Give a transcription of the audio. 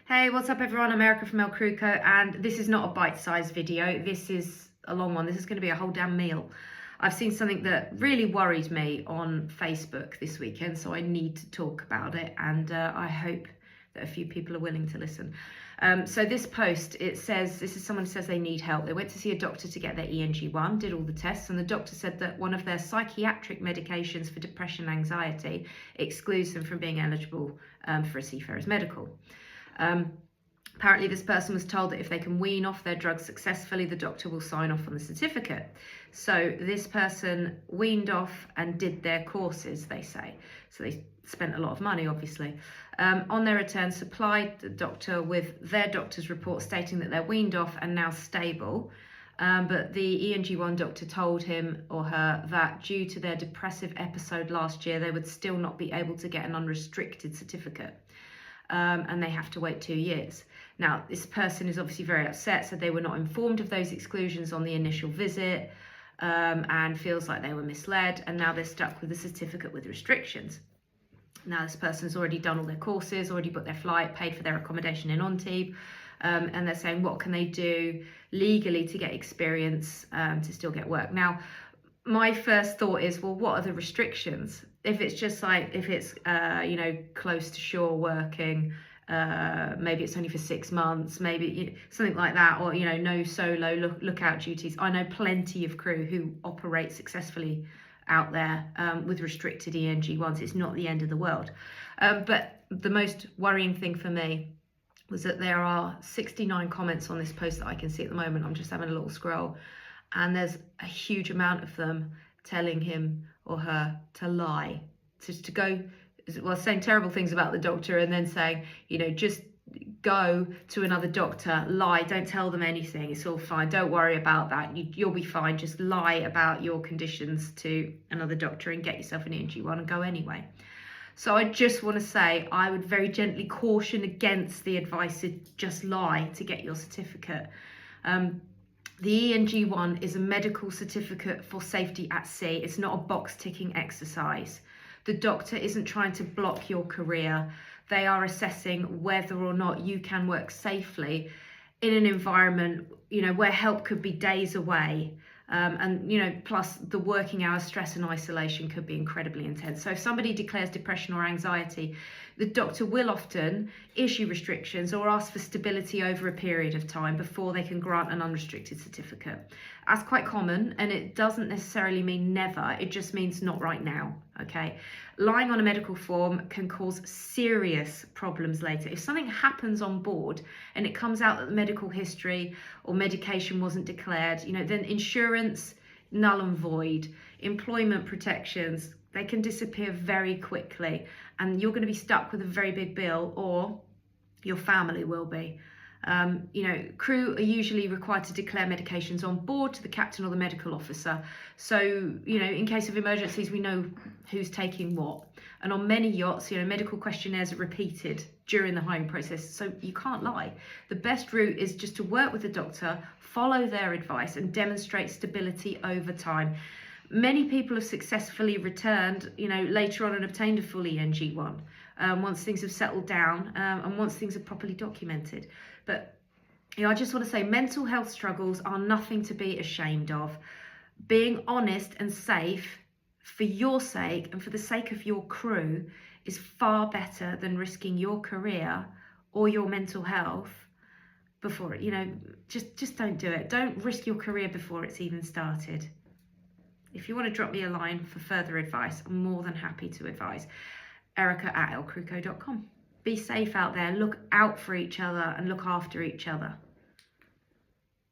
Hey, what's up everyone? I'm Erica from El Cruco, and this is not a bite-sized video. This is a long one. This is going to be a whole damn meal. I've seen something that really worried me on Facebook this weekend, so I need to talk about it, and I hope that a few people are willing to listen. So this post, it says, this is someone who says they need help. They went to see a doctor to get their ENG1, did all the tests, and the doctor said that one of their psychiatric medications for depression and anxiety excludes them from being eligible for a seafarer's medical. Apparently this person was told that if they can wean off their drugs successfully, the doctor will sign off on the certificate. So this person weaned off and did their courses, they say. So they spent a lot of money, obviously. On their return, supplied the doctor with their doctor's report stating that they're weaned off and now stable. But the ENG1 doctor told him or her that due to their depressive episode last year, they would still not be able to get an unrestricted certificate. And they have to wait 2 years. Now, this person is obviously very upset, so they were not informed of those exclusions on the initial visit, and feels like they were misled, and now they're stuck with a certificate with restrictions. Now, this person's already done all their courses, already booked their flight, paid for their accommodation in Antibes, and they're saying what can they do legally to get experience to still get work. Now, my first thought is, well, what are the restrictions? If it's just like, if it's, close to shore working, maybe it's only for 6 months, maybe something like that, or, no solo lookout duties. I know plenty of crew who operate successfully out there with restricted ENG1s. It's not the end of the world. But the most worrying thing for me was that there are 69 comments on this post that I can see at the moment. I'm just having a little scroll. And there's a huge amount of them telling him or her to lie, to go, well, saying terrible things about the doctor and then saying, just go to another doctor, lie, don't tell them anything, it's all fine, don't worry about that, you'll be fine, just lie about your conditions to another doctor and get yourself an ENG1 and go anyway. So I just want to say, I would very gently caution against the advice to just lie to get your certificate. The ENG1 is a medical certificate for safety at sea. It's not a box ticking exercise. The doctor isn't trying to block your career. They are assessing whether or not you can work safely in an environment, where help could be days away. Plus the working hours, stress and isolation could be incredibly intense. So if somebody declares depression or anxiety, the doctor will often issue restrictions or ask for stability over a period of time before they can grant an unrestricted certificate. That's quite common, and it doesn't necessarily mean never, it just means not right now, okay? Lying on a medical form can cause serious problems later. If something happens on board and it comes out that the medical history or medication wasn't declared, then insurance, null and void, employment protections, they can disappear very quickly, and you're going to be stuck with a very big bill, or your family will be. Crew are usually required to declare medications on board to the captain or the medical officer. So, in case of emergencies, we know who's taking what. And on many yachts, medical questionnaires are repeated during the hiring process, so you can't lie. The best route is just to work with the doctor, follow their advice, and demonstrate stability over time. Many people have successfully returned, later on and obtained a full ENG1 once things have settled down and once things are properly documented. But, I just want to say mental health struggles are nothing to be ashamed of. Being honest and safe for your sake and for the sake of your crew is far better than risking your career or your mental health before, just don't do it. Don't risk your career before it's even started. If you want to drop me a line for further advice, I'm more than happy to advise. Erica@elcruco.com. Be safe out there, look out for each other and look after each other.